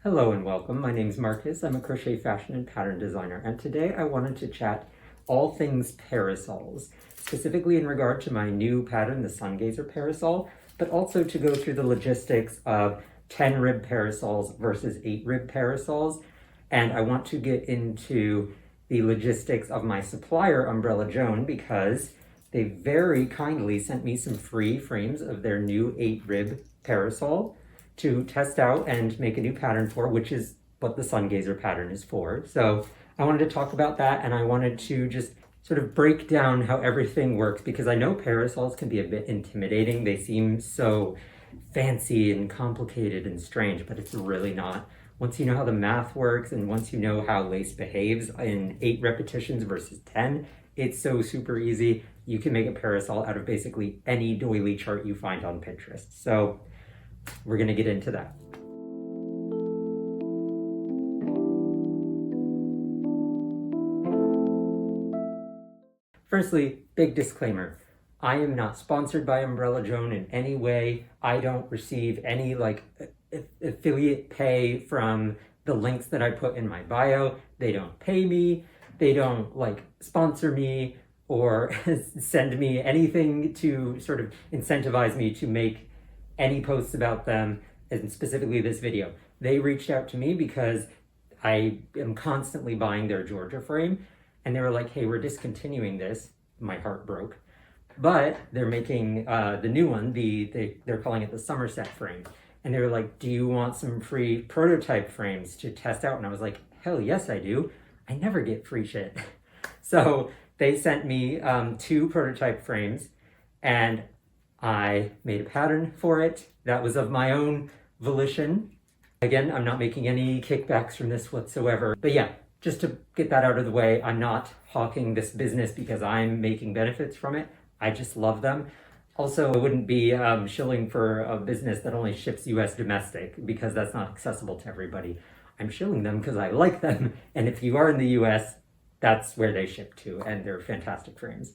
Hello and welcome. My name is Marcus. I'm a crochet fashion and pattern designer, and today I wanted to chat all things parasols, specifically in regard to my new pattern, the Sun Gazer Parasol, but also to go through the logistics of 10 rib parasols versus 8 rib parasols. And I want to get into the logistics of my supplier, Umbrella Joan, because they very kindly sent me some free frames of their new 8 rib parasol to test out and make a new pattern for, which is what the Sun Gazer pattern is for. So I wanted to talk about that, and I wanted to just sort of break down how everything works, because I know parasols can be a bit intimidating. They seem so fancy and complicated and strange, but it's really not. Once you know how the math works, and once you know how lace behaves in 8 repetitions versus 10, it's so super easy. You can make a parasol out of basically any doily chart you find on Pinterest. So we're going to get into that. Firstly, big disclaimer. I am not sponsored by Umbrella Joan in any way. I don't receive any affiliate pay from the links that I put in my bio. They don't pay me. They don't sponsor me or send me anything to sort of incentivize me to make any posts about them, and specifically this video. They reached out to me because I am constantly buying their Georgia frame, and they were like, hey, we're discontinuing this. My heart broke. But they're making the new one, they're calling it the Summerset Frame. And they were like, do you want some free prototype frames to test out? And I was like, hell yes, I do. I never get free shit. So they sent me 2 prototype frames, and I made a pattern for it. That was of my own volition. Again, I'm not making any kickbacks from this whatsoever. But yeah, just to get that out of the way, I'm not hawking this business because I'm making benefits from it. I just love them. Also, I wouldn't be shilling for a business that only ships US domestic, because that's not accessible to everybody. I'm shilling them because I like them. And if you are in the US, that's where they ship to, and they're fantastic frames.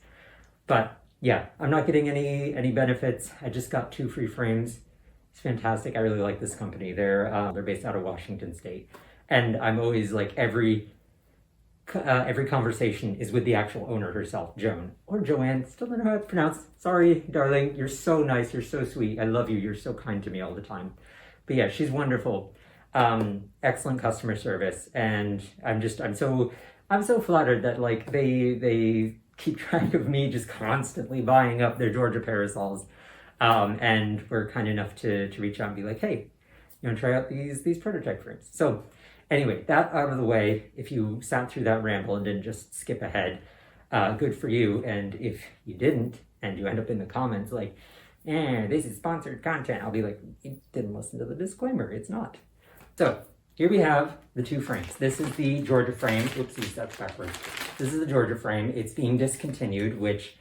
But yeah, I'm not getting any benefits. I just got 2 free frames. It's fantastic. I really like this company. They're based out of Washington State, and I'm always like every conversation is with the actual owner herself, Joan or Joanne. Still don't know how it's pronounced. Sorry, darling. You're so nice. You're so sweet. I love you. You're so kind to me all the time. But yeah, she's wonderful. Excellent customer service, and I'm so flattered that they keep track of me just constantly buying up their Georgia parasols, and were kind enough to reach out and be like, hey, you want to try out these prototype frames? So anyway, that out of the way, if you sat through that ramble and didn't just skip ahead, good for you. And if you didn't, and you end up in the comments like, this is sponsored content, I'll be like, you didn't listen to the disclaimer. It's not. So here we have the 2 frames. This is the Georgia frame. Oopsies, that's backwards. This is the Georgia frame. It's being discontinued, which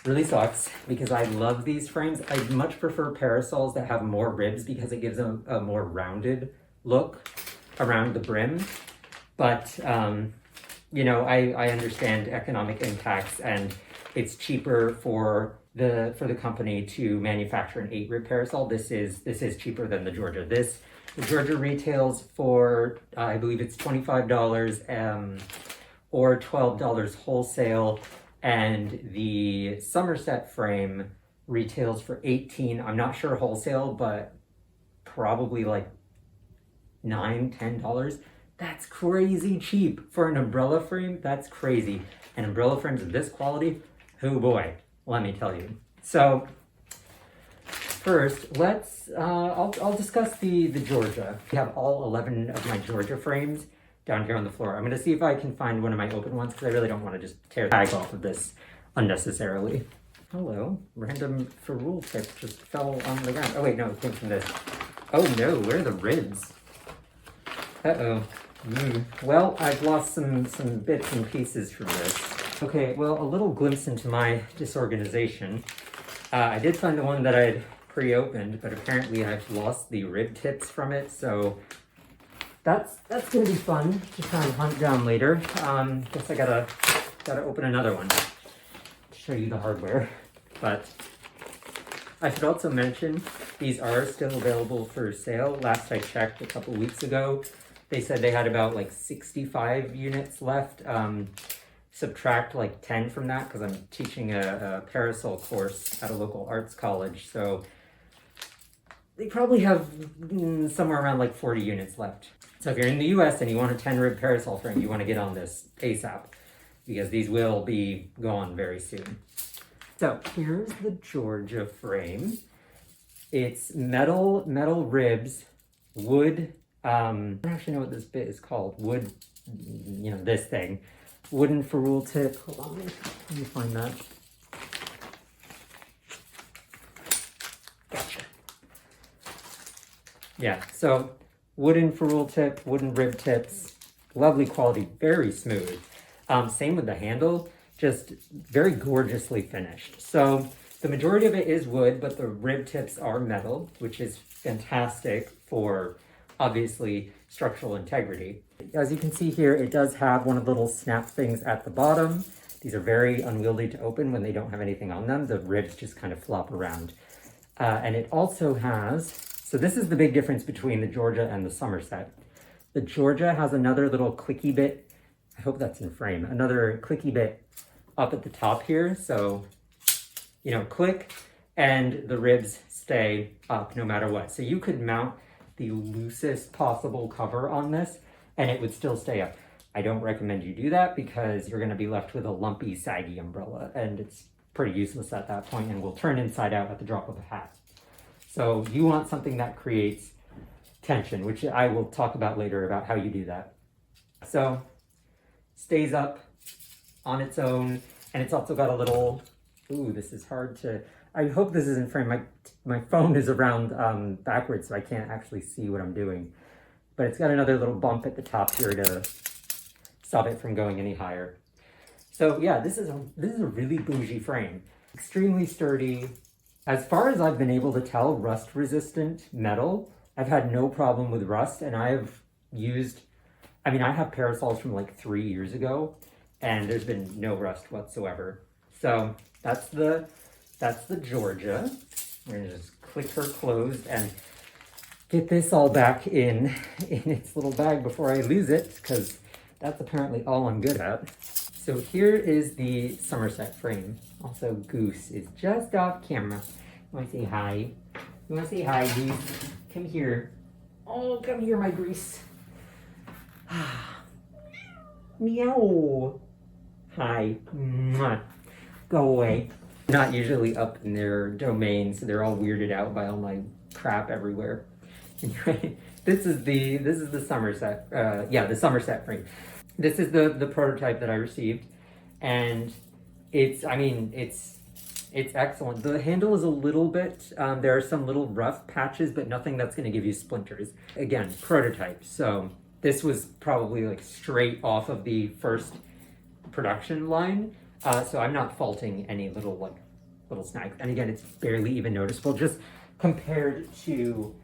really sucks because I love these frames. I much prefer parasols that have more ribs because it gives them a more rounded look around the brim. But, I understand economic impacts, and it's cheaper for the company to manufacture an 8 rib parasol. This is cheaper than the Georgia. The Georgia retails for, I believe it's $25 or $12 wholesale, and the Summerset frame retails for $18. I'm not sure wholesale, but probably like $9, $10. That's crazy cheap for an umbrella frame. That's crazy. And umbrella frames of this quality, oh boy, let me tell you. So first, I'll discuss the Georgia. We have all 11 of my Georgia frames down here on the floor. I'm going to see if I can find one of my open ones, because I really don't want to just tear the tag off of this unnecessarily. Hello, random ferrule tip just fell on the ground. Oh wait, no, it came from this. Oh no, where are the ribs? Uh-oh. Well, I've lost some bits and pieces from this. Okay, well, a little glimpse into my disorganization. I did find the one that I'd pre-opened, but apparently I've lost the rib tips from it, so that's gonna be fun to try and hunt down later. Guess I gotta open another one to show you the hardware. But I should also mention these are still available for sale. Last I checked a couple weeks ago, they said they had about like 65 units left. Subtract like 10 from that because I'm teaching a parasol course at a local arts college. So they probably have somewhere around like 40 units left. So if you're in the US and you want a 10 rib parasol frame, you want to get on this ASAP because these will be gone very soon. So here's the Georgia frame. It's metal ribs, wood, I don't actually know what this bit is called. Wood, you know, this thing. Wooden ferrule tip. Hold on, let me find that. Gotcha. Yeah, so wooden ferrule tip, wooden rib tips, lovely quality, very smooth. Same with the handle, just very gorgeously finished. So the majority of it is wood, but the rib tips are metal, which is fantastic for obviously structural integrity. As you can see here, it does have one of the little snap things at the bottom. These are very unwieldy to open when they don't have anything on them. The ribs just kind of flop around. And it also has, so this is the big difference between the Georgia and the Summerset. The Georgia has another little clicky bit, I hope that's in frame, another clicky bit up at the top here. So, you know, click and the ribs stay up no matter what. So you could mount the loosest possible cover on this and it would still stay up. I don't recommend you do that because you're going to be left with a lumpy, saggy umbrella and it's pretty useless at that point and will turn inside out at the drop of a hat. So you want something that creates tension, which I will talk about later about how you do that. So stays up on its own, and it's also got a little, ooh, this is hard to, I hope this is in frame. My phone is around backwards, so I can't actually see what I'm doing. But it's got another little bump at the top here to stop it from going any higher. So yeah, this is a really bougie frame. Extremely sturdy. As far as I've been able to tell, rust resistant metal. I've had no problem with rust, and I've used, I mean, I have parasols from like 3 years ago, and there's been no rust whatsoever. So that's the Georgia. We're gonna just click her closed and get this all back in its little bag before I lose it, because that's apparently all I'm good at. So here is the Summerset frame. Also, Goose is just off camera. You wanna say hi? You wanna say hi, Goose? Come here. Oh, come here, my Grease. Meow. Hi. Mwah. Go away. Not usually up in their domain, so they're all weirded out by all my crap everywhere. Anyway, this is the Summerset. Yeah, the Summerset frame. This is the prototype that I received, and it's excellent. The handle is a little bit, there are some little rough patches, but nothing that's going to give you splinters. Again, prototype. So this was probably like straight off of the first production line. So I'm not faulting any little snags. And again, it's barely even noticeable, just compared to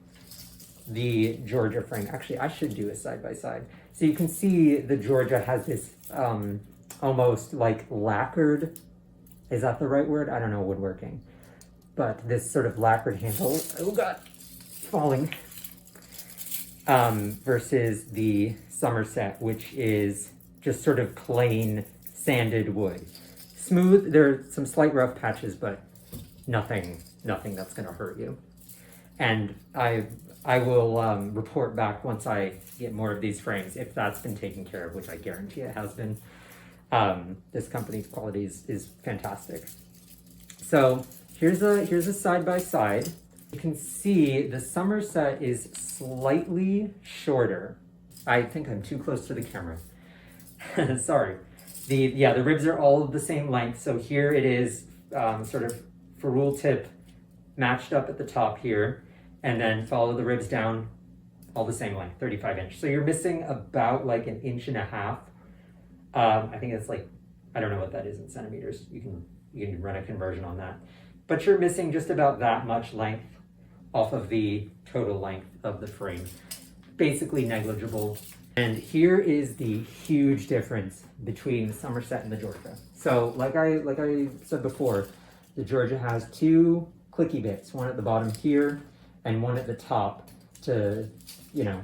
the Georgia frame. Actually, I should do a side by side. So you can see the Georgia has this almost like lacquered, is that the right word? I don't know woodworking. But this sort of lacquered handle, oh God, falling. Versus the Summerset, which is just sort of plain sanded wood. Smooth, there are some slight rough patches, but nothing that's gonna hurt you. And I will report back once I get more of these frames, if that's been taken care of, which I guarantee it has been. This company's quality is fantastic. So here's a side by side. You can see the Summerset is slightly shorter. I think I'm too close to the camera. Sorry. The ribs are all the same length. So here it is sort of ferrule tip matched up at the top here, and then follow the ribs down all the same length, 35 inch. So you're missing about like 1.5 inches. I think it's like, I don't know what that is in centimeters. You can run a conversion on that. But you're missing just about that much length off of the total length of the frame. Basically negligible. And here is the huge difference between the Summerset and the Georgia. So like I said before, the Georgia has two clicky bits, one at the bottom here and one at the top to, you know,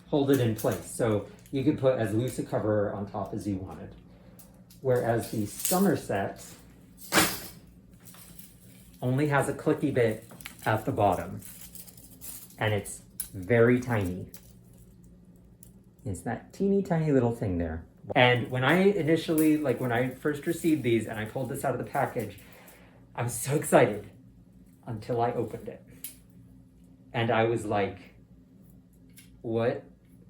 hold it in place. So you could put as loose a cover on top as you wanted. Whereas the Summerset only has a clicky bit at the bottom, and it's very tiny. It's that teeny tiny little thing there. And when I initially, like when I first received these and I pulled this out of the package, I was so excited until I opened it. And I was like, what?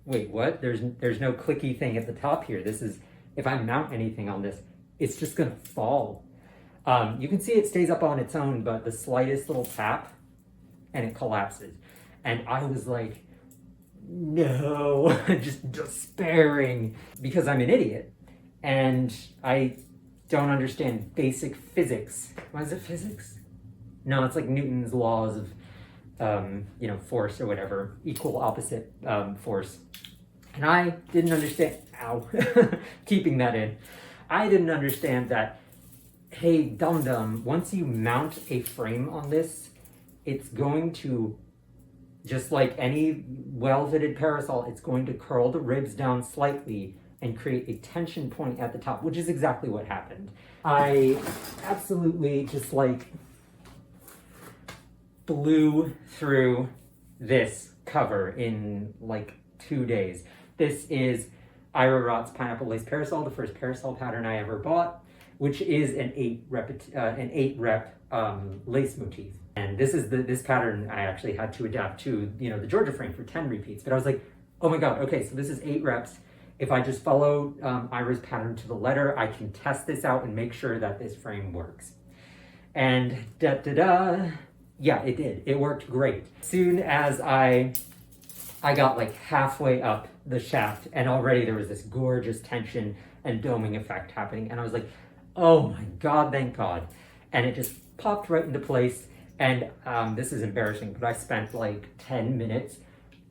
Wait, what? There's no clicky thing at the top here. This is, if I mount anything on this, it's just gonna fall. You can see it stays up on its own, but the slightest little tap and it collapses. And I was like, no, just despairing, because I'm an idiot and I don't understand basic physics. What is it, physics? No, it's like Newton's laws of, you know, force or whatever, equal opposite force. And I didn't understand, ow, keeping that in. I didn't understand that, hey, dum-dum, once you mount a frame on this, it's going to, just like any well-fitted parasol, it's going to curl the ribs down slightly and create a tension point at the top, which is exactly what happened. I absolutely just like blew through this cover in like 2 days. This is Ira Rott's Pineapple Lace Parasol, the first parasol pattern I ever bought, which is an 8-rep lace motif. And this is this pattern I actually had to adapt to, you know, the Georgia frame for 10 repeats. But I was like, oh my God, okay, so this is 8 reps. If I just follow Ira's pattern to the letter, I can test this out and make sure that this frame works. And yeah, it did. It worked great. As soon as I got like halfway up the shaft, and already there was this gorgeous tension and doming effect happening. And I was like, oh my God, thank God. And it just popped right into place. And this is embarrassing, but I spent like 10 minutes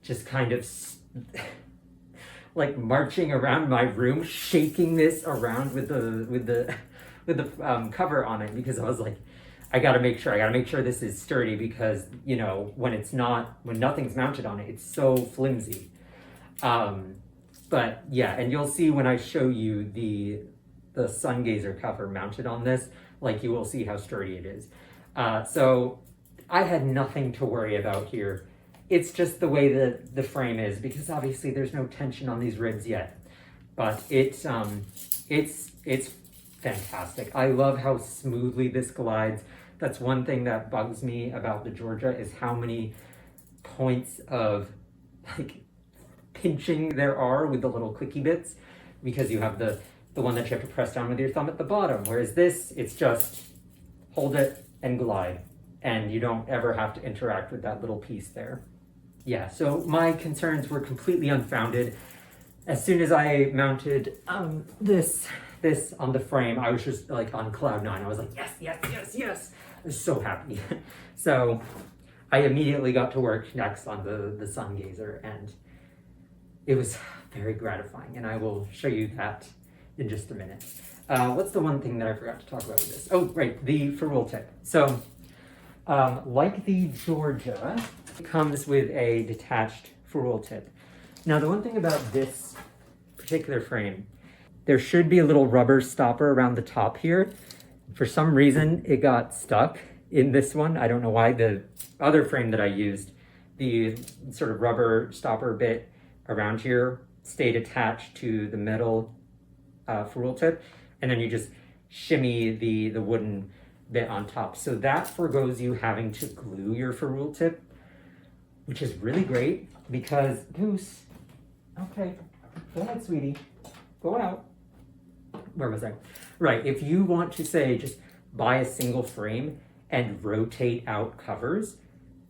just kind of like marching around my room, shaking this around with the cover on it, because I was like, I gotta make sure this is sturdy, because, you know, when nothing's mounted on it, it's so flimsy. But yeah, and you'll see when I show you the Sun Gazer cover mounted on this, like you will see how sturdy it is. So I had nothing to worry about here. It's just the way that the frame is, because obviously there's no tension on these ribs yet, but it's fantastic. I love how smoothly this glides. That's one thing that bugs me about the Georgia, is how many points of like pinching there are with the little clicky bits, because you have the one that you have to press down with your thumb at the bottom, whereas this, it's just hold it and glide, and you don't ever have to interact with that little piece there. Yeah, so my concerns were completely unfounded. As soon as I mounted this on the frame, I was just like on cloud 9. I was like, yes, yes, yes, yes. I was so happy. So I immediately got to work next on the Sun Gazer, and it was very gratifying, and I will show you that in just a minute. What's the one thing that I forgot to talk about with this? Oh, right, the ferrule tip. So, like the Georgia, it comes with a detached ferrule tip. Now, the one thing about this particular frame, there should be a little rubber stopper around the top here. For some reason, it got stuck in this one. I don't know why. The other frame that I used, the sort of rubber stopper bit around here stayed attached to the metal ferrule tip, and then you just shimmy the wooden bit on top. So that forgoes you having to glue your ferrule tip, which is really great, because Goose, okay, go ahead, sweetie, go out. Where was I? Right, if you want to say just buy a single frame and rotate out covers,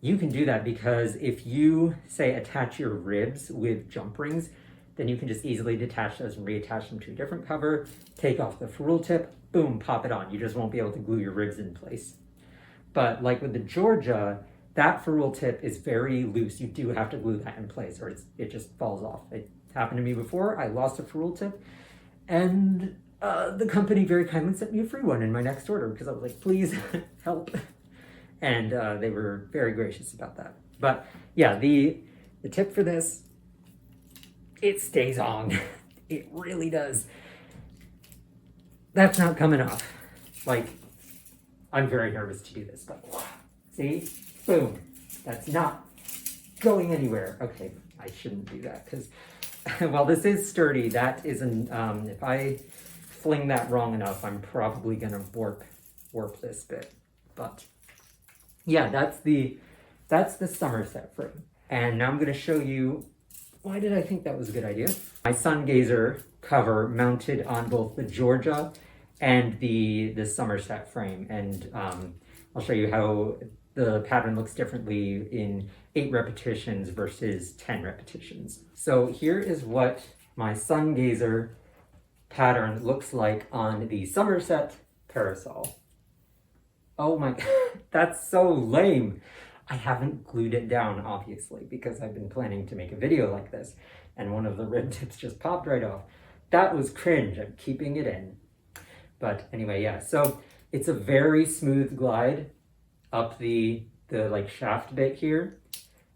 you can do that, because if you say attach your ribs with jump rings, then you can just easily detach those and reattach them to a different cover, take off the ferrule tip, boom, pop it on. You just won't be able to glue your ribs in place. But like with the Georgia, that ferrule tip is very loose. You do have to glue that in place, or it just falls off. It happened to me before. I lost a ferrule tip, and the company very kindly sent me a free one in my next order because I was like, please help. And they were very gracious about that. But yeah, the tip for this, it stays on. It really does. That's not coming off. Like, I'm very nervous to do this, but see? Boom. That's not going anywhere. Okay, I shouldn't do that because, while this is sturdy, that isn't, if I fling that wrong enough, I'm probably going to warp this bit. But yeah, that's the Summerset frame. And now I'm going to show you, why did I think that was a good idea? My Sun Gazer cover mounted on both the Georgia and the Summerset frame. And I'll show you how the pattern looks differently in 8 repetitions versus 10 repetitions. So here is what my Sun Gazer pattern looks like on the Summerset Parasol. Oh my, that's so lame. I haven't glued it down, obviously, because I've been planning to make a video like this, and one of the rib tips just popped right off. That was cringe. I'm keeping it in. But anyway, yeah, so it's a very smooth glide up the like shaft bit here.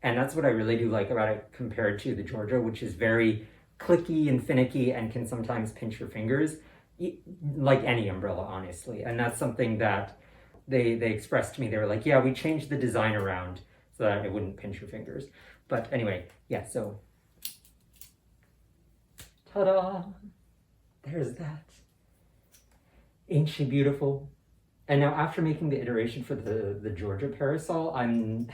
And that's what I really do like about it compared to the Georgia, which is very clicky and finicky and can sometimes pinch your fingers, like any umbrella, honestly. And that's something that they expressed to me. They were like, yeah, we changed the design around so that it wouldn't pinch your fingers. But anyway, yeah, so ta-da! There's that. Ain't she beautiful? And now after making the iteration for the Georgia Parasol, I'm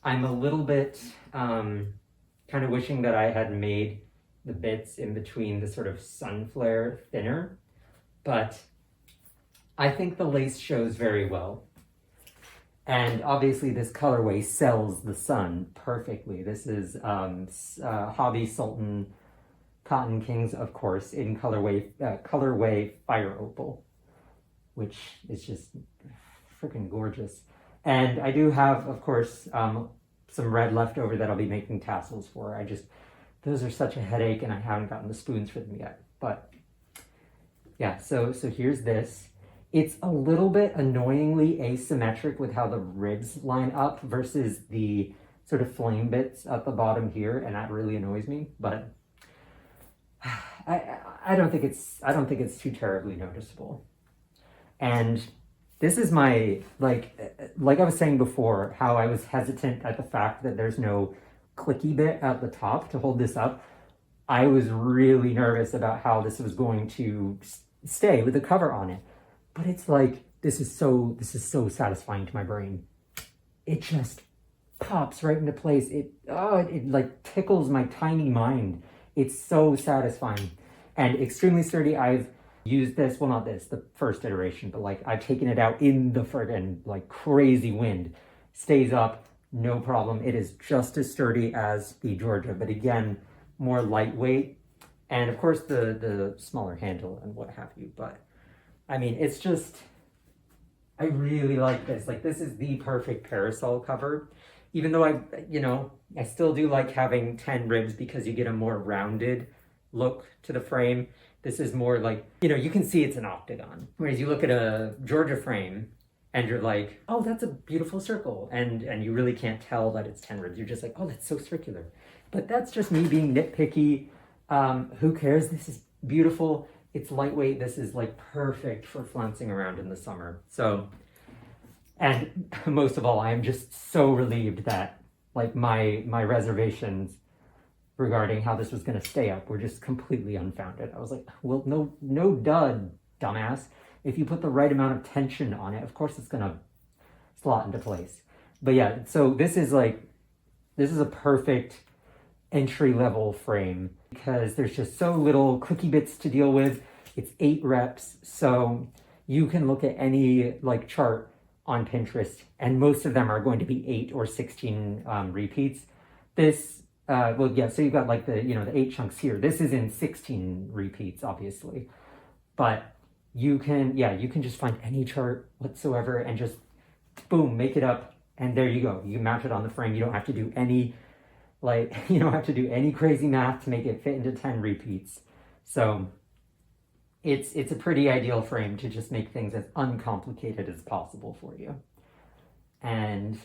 I'm a little bit kind of wishing that I had made the bits in between the sort of sun flare thinner, but I think the lace shows very well. And obviously this colorway sells the sun perfectly. This is Hobby Sultan Cotton Kings, of course, in colorway Fire Opal, which is just freaking gorgeous. And I do have, of course, some red left over that I'll be making tassels for. Those are such a headache and I haven't gotten the spoons for them yet. But yeah, so here's this. It's a little bit annoyingly asymmetric with how the ribs line up versus the sort of flame bits at the bottom here, and that really annoys me. But I don't think it's too terribly noticeable. And this is my, like I was saying before, how I was hesitant at the fact that there's no clicky bit at the top to hold this up. I was really nervous about how this was going to stay with the cover on it. But it's like, this is so satisfying to my brain. It just pops right into place. It like tickles my tiny mind. It's so satisfying and extremely sturdy. I've used this, well, not this, the first iteration, but like I've taken it out in the friggin' like crazy wind. Stays up, no problem. It is just as sturdy as the Georgia, but again, more lightweight. And of course the smaller handle and what have you. But I mean, it's just, I really like this. Like, this is the perfect parasol cover. Even though I still do like having 10 ribs because you get a more rounded look to the frame. This is more like, you can see it's an octagon. Whereas you look at a Georgia frame and you're like, oh, that's a beautiful circle. And you really can't tell that it's 10 ribs. You're just like, oh, that's so circular. But that's just me being nitpicky. Who cares? This is beautiful. It's lightweight. This is like perfect for flouncing around in the summer. So, and most of all, I am just so relieved that like my reservations regarding how this was going to stay up were just completely unfounded. I was like, well, no dud, dumbass. If you put the right amount of tension on it, of course it's going to slot into place. But yeah, so this is a perfect entry-level frame because there's just so little clicky bits to deal with. It's 8 reps, so you can look at any like chart on Pinterest and most of them are going to be 8 or 16 repeats. This well, yeah, so you've got like the 8 chunks here. This is in 16 repeats, obviously, but you can just find any chart whatsoever and just boom, make it up, and there you go. You mount it on the frame. You don't have to do any crazy math to make it fit into 10 repeats. So it's a pretty ideal frame to just make things as uncomplicated as possible for you. And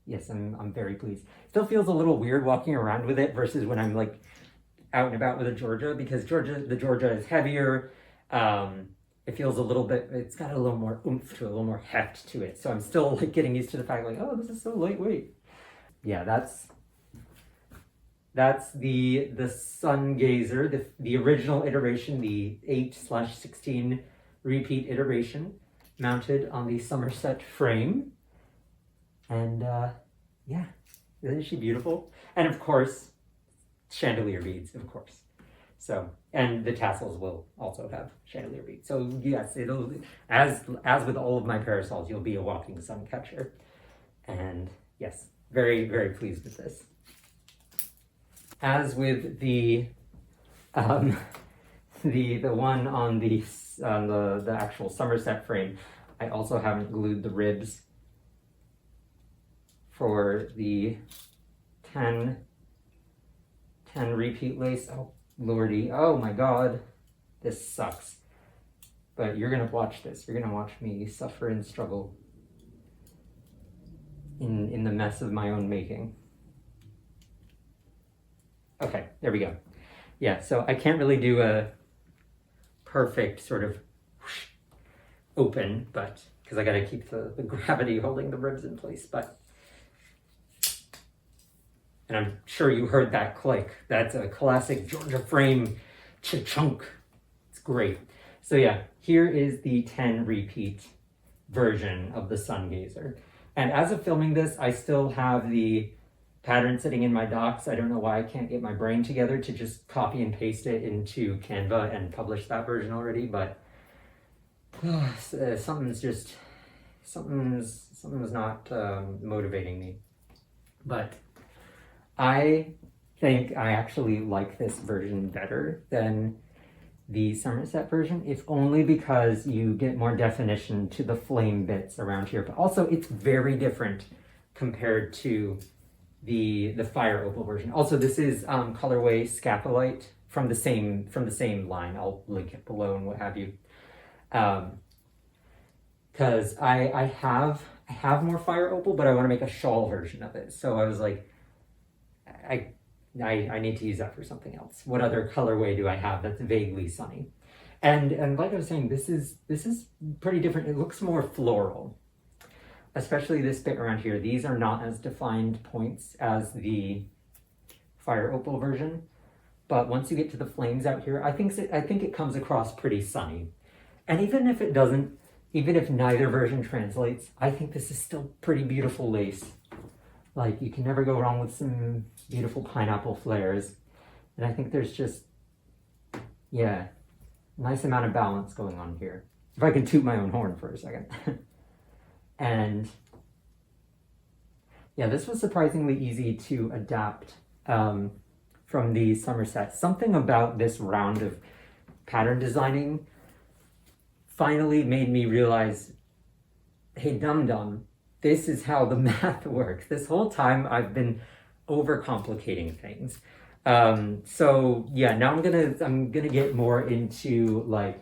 yes, I'm very pleased. Still feels a little weird walking around with it versus when I'm like out and about with a Georgia, because the Georgia is heavier. It feels a little bit, it's got a little more oomph to it, a little more heft to it. So I'm still like getting used to the fact like, oh, this is so lightweight. Yeah, that's the Sun Gazer, the original iteration, the 8/16 repeat iteration, mounted on the Summerset Frame. And yeah, isn't she beautiful? And of course, chandelier beads, of course. So, and the tassels will also have chandelier beads. So yes, it'll, as with all of my parasols, you'll be a walking sun catcher. And yes, very, very pleased with this. As with the one on the actual Summerset frame, I also haven't glued the ribs for the 10 repeat lace. Oh lordy, oh my god, this sucks. But you're gonna watch this. You're gonna watch me suffer and struggle in the mess of my own making. Okay, there we go. Yeah, so I can't really do a perfect sort of whoosh, open, but because I gotta keep the gravity holding the ribs in place, but and I'm sure you heard that click. That's a classic Georgia frame cha-chunk. It's great. So yeah, here is the 10 repeat version of the Sun Gazer. And as of filming this, I still have the pattern sitting in my docs. I don't know why I can't get my brain together to just copy and paste it into Canva and publish that version already, but something's not motivating me. But I think I actually like this version better than the Summerset version, if only because you get more definition to the flame bits around here, but also it's very different compared to the Fire Opal version. Also, this is colorway Scapolite from the same line. I'll link it below and what have you. Because I have more Fire Opal, but I want to make a shawl version of it. So I was like, I need to use that for something else. What other colorway do I have that's vaguely sunny? And like I was saying, this is pretty different. It looks more floral, especially this bit around here. These are not as defined points as the Fire Opal version, but once you get to the flames out here, I think it comes across pretty sunny. And even if it doesn't, even if neither version translates, I think this is still pretty beautiful lace. Like, you can never go wrong with some beautiful pineapple flares. And I think there's just, yeah, nice amount of balance going on here. If I can toot my own horn for a second. And yeah, this was surprisingly easy to adapt from the Summerset. Something about this round of pattern designing finally made me realize, hey, dum-dum, this is how the math works. This whole time I've been overcomplicating things. So yeah, now I'm gonna get more into like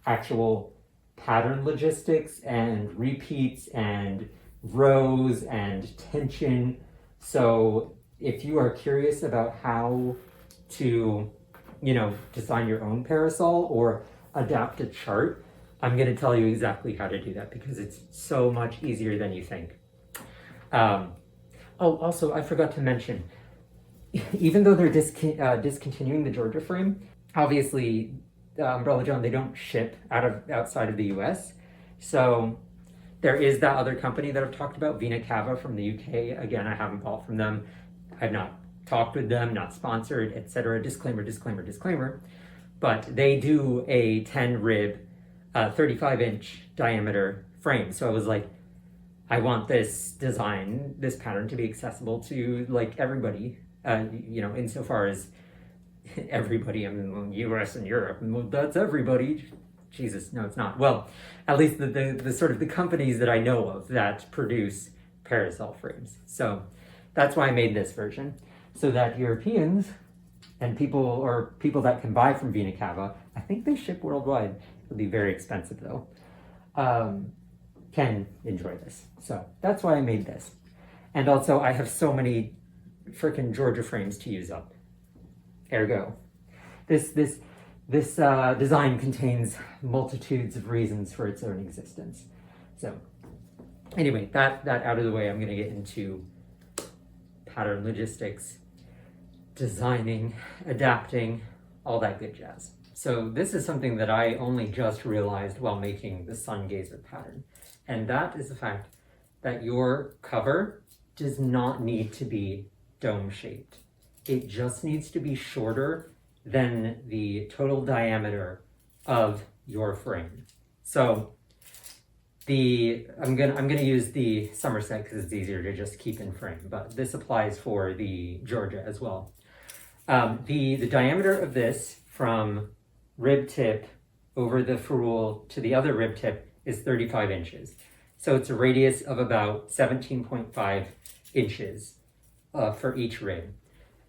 actual pattern logistics and repeats and rows and tension. So if you are curious about how to, design your own parasol or adapt a chart, I'm going to tell you exactly how to do that because it's so much easier than you think. Also, I forgot to mention, even though they're discontinuing the Georgia frame, obviously, Umbrella John, they don't ship outside of the US. So there is that other company that I've talked about, Vina Cava from the UK. Again, I haven't bought from them. I've not talked with them, not sponsored, etc. Disclaimer, disclaimer, disclaimer. But they do a 10 rib, 35-inch diameter frame. So I was like, I want this design, this pattern to be accessible to like everybody, insofar as everybody, I mean, US and Europe, and that's everybody. Jesus, no, it's not. Well, at least the sort of the companies that I know of that produce parasol frames. So that's why I made this version, so that Europeans And people that can buy from Vina Cava, I think they ship worldwide. It'll be very expensive though. Can enjoy this. So that's why I made this. And also I have so many freaking Georgia frames to use up. Ergo, this design contains multitudes of reasons for its own existence. So anyway, that out of the way, I'm going to get into pattern logistics, designing, adapting, all that good jazz. So this is something that I only just realized while making the Sun Gazer pattern. And that is the fact that your cover does not need to be dome shaped. It just needs to be shorter than the total diameter of your frame. So I'm gonna use the Summerset because it's easier to just keep in frame, but this applies for the Georgia as well. The diameter of this from rib tip over the ferrule to the other rib tip is 35 inches. So it's a radius of about 17.5 inches for each rib.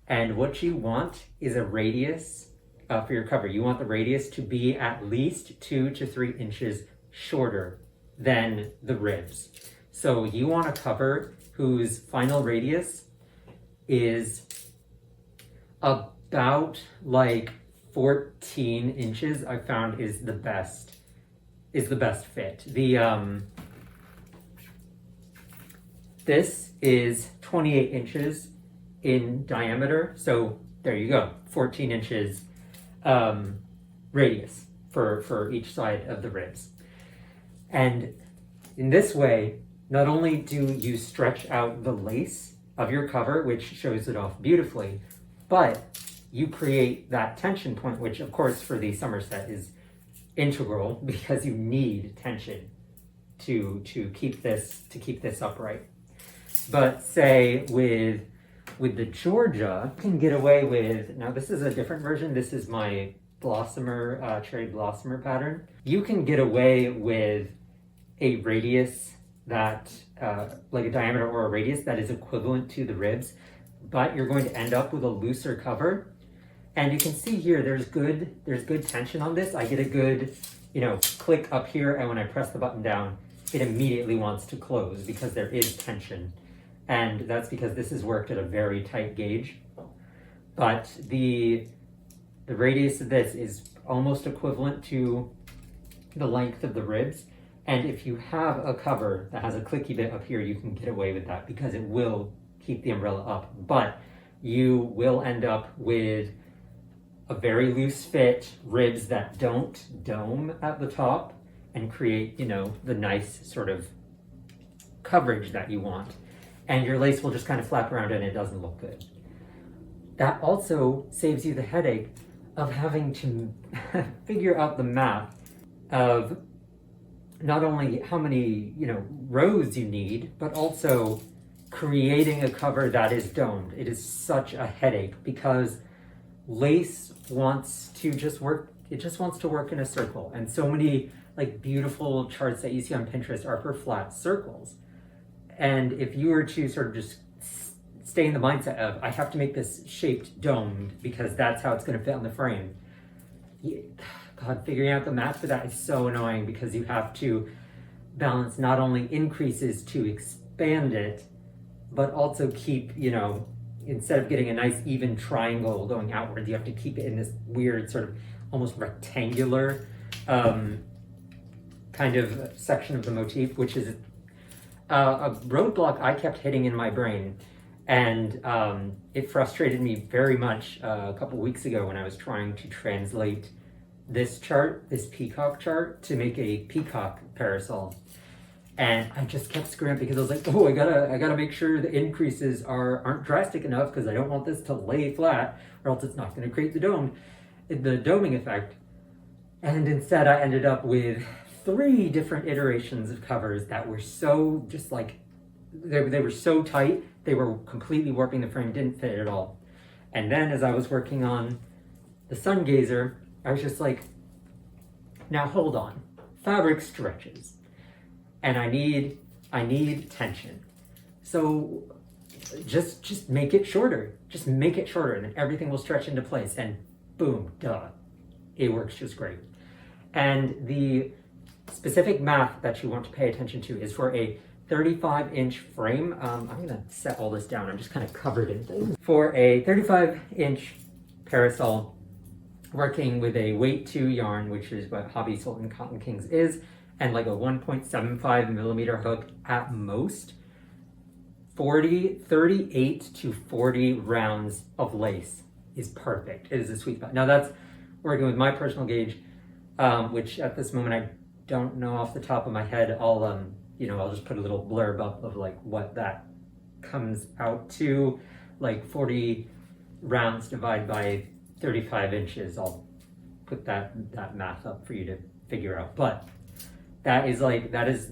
And what you want is a radius for your cover. You want the radius to be at least 2 to 3 inches shorter than the ribs. So you want a cover whose final radius is about like 14 inches. I found is the best fit. This is 28 inches in diameter, so there you go, 14 inches radius for each side of the ribs. And in this way, not only do you stretch out the lace of your cover, which shows it off beautifully, but you create that tension point, which of course for the Summerset is integral because you need tension to keep this upright. But say with the Georgia, you can get away with, now this is a different version, this is my blossomer, cherry blossomer pattern. You can get away with a radius that, like a diameter or a radius that is equivalent to the ribs, but you're going to end up with a looser cover. And you can see here, there's good tension on this. I get a good, click up here, and when I press the button down, it immediately wants to close because there is tension. And that's because this is worked at a very tight gauge. But the radius of this is almost equivalent to the length of the ribs. And if you have a cover that has a clicky bit up here, you can get away with that because it will keep the umbrella up. But you will end up with a very loose fit, ribs that don't dome at the top and create, the nice sort of coverage that you want. And your lace will just kind of flap around and it doesn't look good. That also saves you the headache of having to figure out the math of not only how many, rows you need, but also creating a cover that is domed. It is such a headache because lace wants to just work, it just wants to work in a circle. And so many like beautiful charts that you see on Pinterest are for flat circles. And if you were to sort of just stay in the mindset of, I have to make this shaped domed because that's how it's going to fit on the frame. God, figuring out the math for that is so annoying because you have to balance not only increases to expand it, but also keep, instead of getting a nice even triangle going outwards, you have to keep it in this weird sort of almost rectangular kind of section of the motif, which is a roadblock I kept hitting in my brain. And it frustrated me very much a couple weeks ago when I was trying to translate this chart, this peacock chart, to make a peacock parasol. And I just kept screwing up because I was like, oh, I gotta make sure the increases aren't drastic enough because I don't want this to lay flat or else it's not gonna create the doming effect. And instead I ended up with 3 different iterations of covers that were so just like, they were so tight, they were completely warping the frame, didn't fit at all. And then as I was working on the Sun Gazer, I was just like, now hold on, fabric stretches, and I need tension. So just make it shorter. Just make it shorter, and then everything will stretch into place, and boom, duh. It works just great. And the specific math that you want to pay attention to is for a 35-inch frame. I'm gonna set all this down. I'm just kind of covered in things. For a 35-inch parasol, working with a weight 2 yarn, which is what Hobby Sultan Cotton Kings is, and like a 1.75 millimeter hook at most, 38 to 40 rounds of lace is perfect. It is a sweet spot. Now that's working with my personal gauge, which at this moment I don't know off the top of my head. I'll just put a little blurb up of like what that comes out to, like 40 rounds divided by 35 inches. I'll put that math up for you to figure out. But that is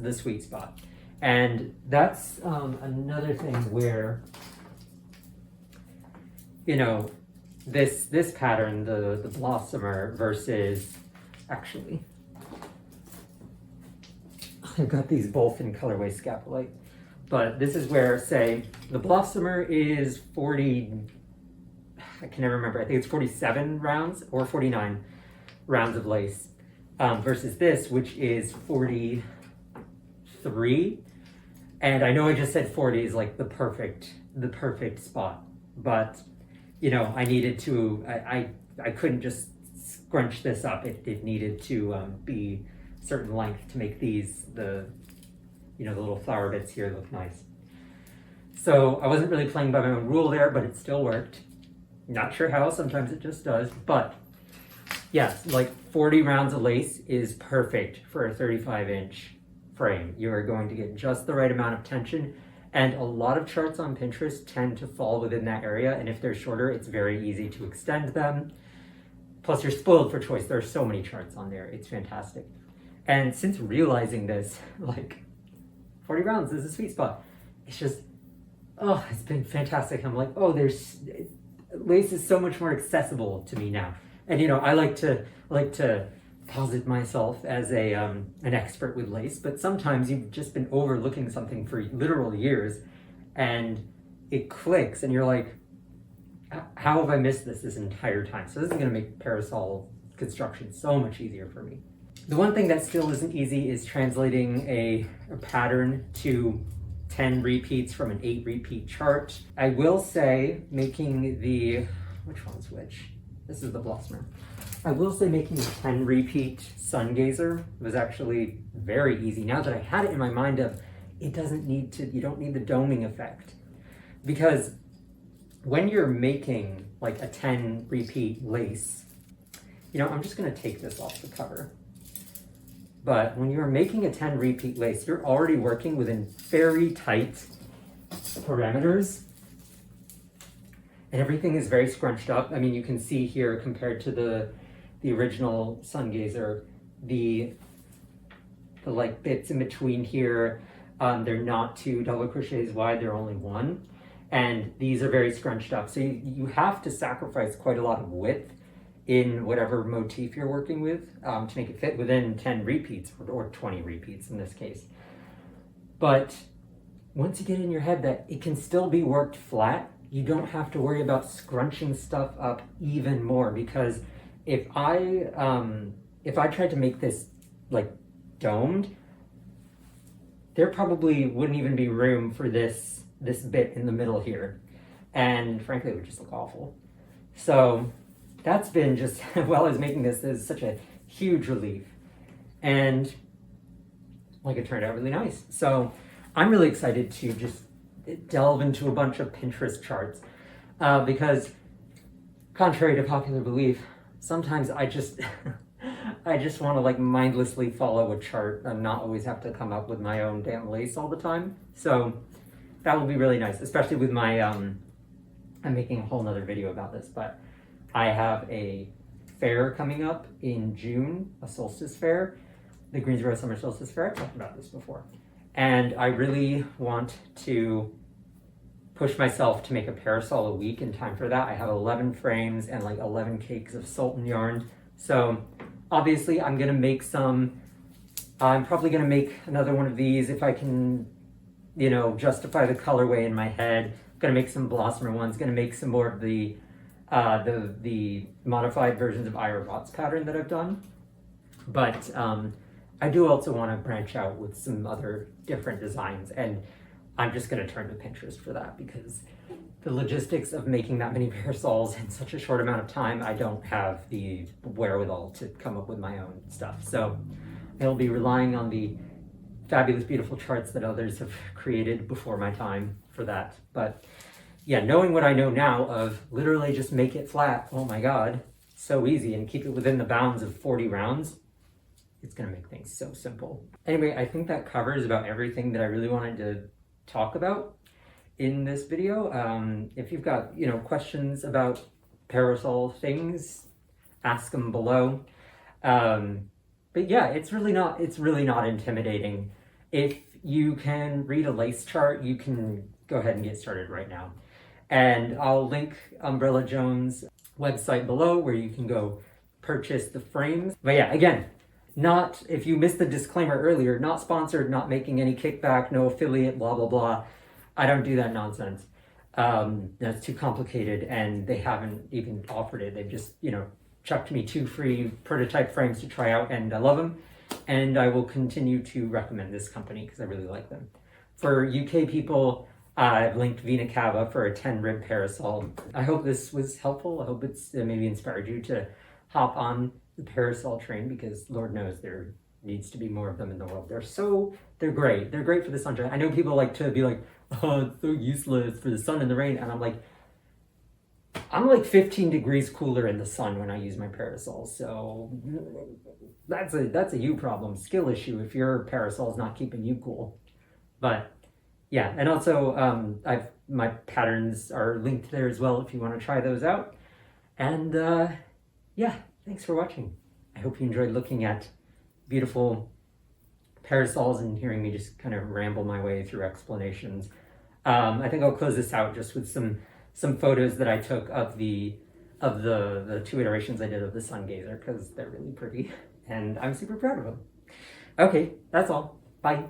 the sweet spot. And that's another thing where, this pattern, the Blossomer versus, actually, I've got these both in colorway Scapolite, but this is where, say, the Blossomer is 40, I can never remember, I think it's 47 rounds or 49 rounds of lace, versus this, which is 43. And I know I just said 40 is like the perfect spot, but I needed to, I couldn't just scrunch this up. It needed to be certain length to make these, the little flower bits here look nice. So I wasn't really playing by my own rule there, but it still worked. Not sure how, sometimes it just does, but yes, like 40 rounds of lace is perfect for a 35-inch frame. You are going to get just the right amount of tension, and a lot of charts on Pinterest tend to fall within that area, and if they're shorter, it's very easy to extend them. Plus, you're spoiled for choice. There are so many charts on there. It's fantastic. And since realizing this, like 40 rounds is a sweet spot. It's just, it's been fantastic. I'm like, lace is so much more accessible to me now. And I like to posit myself as an expert with lace, but sometimes you've just been overlooking something for literal years, and it clicks, and you're like, how have I missed this entire time? So this is going to make parasol construction so much easier for me. The one thing that still isn't easy is translating a pattern to 10 repeats from an 8 repeat chart. I will say making which one's which? This is the Blossomer. I will say making the 10 repeat Sun Gazer was actually very easy. Now that I had it in my mind of, you don't need the doming effect. Because when you're making like a 10 repeat lace, I'm just gonna take this off the cover. But when you're making a 10 repeat lace, you're already working within very tight parameters. And everything is very scrunched up. I mean, you can see here compared to the original Sun Gazer, the like bits in between here, they're not 2 double crochets wide, they're only 1. And these are very scrunched up. So you have to sacrifice quite a lot of width in whatever motif you're working with to make it fit within 10 repeats or 20 repeats in this case. But once you get in your head that it can still be worked flat, you don't have to worry about scrunching stuff up even more, because if I tried to make this like domed, there probably wouldn't even be room for this bit in the middle here, and frankly it would just look awful. So that's been just, while I was making this is such a huge relief, and like it turned out really nice. So I'm really excited to just delve into a bunch of Pinterest charts because, contrary to popular belief, sometimes I just want to like mindlessly follow a chart and not always have to come up with my own damn lace all the time. So that will be really nice, especially with my I'm making a whole nother video about this, but I have a fair coming up in June, a solstice fair, the Greensboro Summer Solstice Fair. I've talked about this before. And I really want to push myself to make a parasol a week in time for that. I have 11 frames and like 11 cakes of Sultan yarn. So obviously I'm gonna make some. I'm probably gonna make another one of these if I can, justify the colorway in my head. Gonna make some blossomer ones, gonna make some more of the modified versions of Ira Rott's pattern that I've done. But I do also want to branch out with some other different designs, and I'm just going to turn to Pinterest for that, because the logistics of making that many parasols in such a short amount of time, I don't have the wherewithal to come up with my own stuff. So I'll be relying on the fabulous, beautiful charts that others have created before my time for that. But yeah, knowing what I know now of literally just make it flat, oh my God, so easy, and keep it within the bounds of 40 rounds, it's gonna make things so simple. Anyway, I think that covers about everything that I really wanted to talk about in this video. If you've got, questions about parasol things, ask them below. But yeah, it's really not intimidating. If you can read a lace chart, you can go ahead and get started right now. And I'll link Umbrella Jones' website below where you can go purchase the frames. But yeah, again, not, if you missed the disclaimer earlier, not sponsored, not making any kickback, no affiliate, blah, blah, blah. I don't do that nonsense. That's too complicated, and they haven't even offered it. They've just, chucked me 2 free prototype frames to try out, and I love them. And I will continue to recommend this company because I really like them. For UK people, I've linked Vina Cava for a 10 rib parasol. I hope this was helpful. I hope it's maybe inspired you to hop on the parasol train, because Lord knows there needs to be more of them in the world. They're great. They're great for the sunshine. I know people like to be like, oh, it's so useless for the sun and the rain. And I'm like 15 degrees cooler in the sun when I use my parasol. So that's a you problem, skill issue if your parasol's not keeping you cool. But yeah, and also my patterns are linked there as well if you want to try those out. And yeah, thanks for watching. I hope you enjoyed looking at beautiful parasols and hearing me just kind of ramble my way through explanations. I think I'll close this out just with some photos that I took of the 2 iterations I did of the Sun Gazer, because they're really pretty and I'm super proud of them. Okay, that's all. Bye.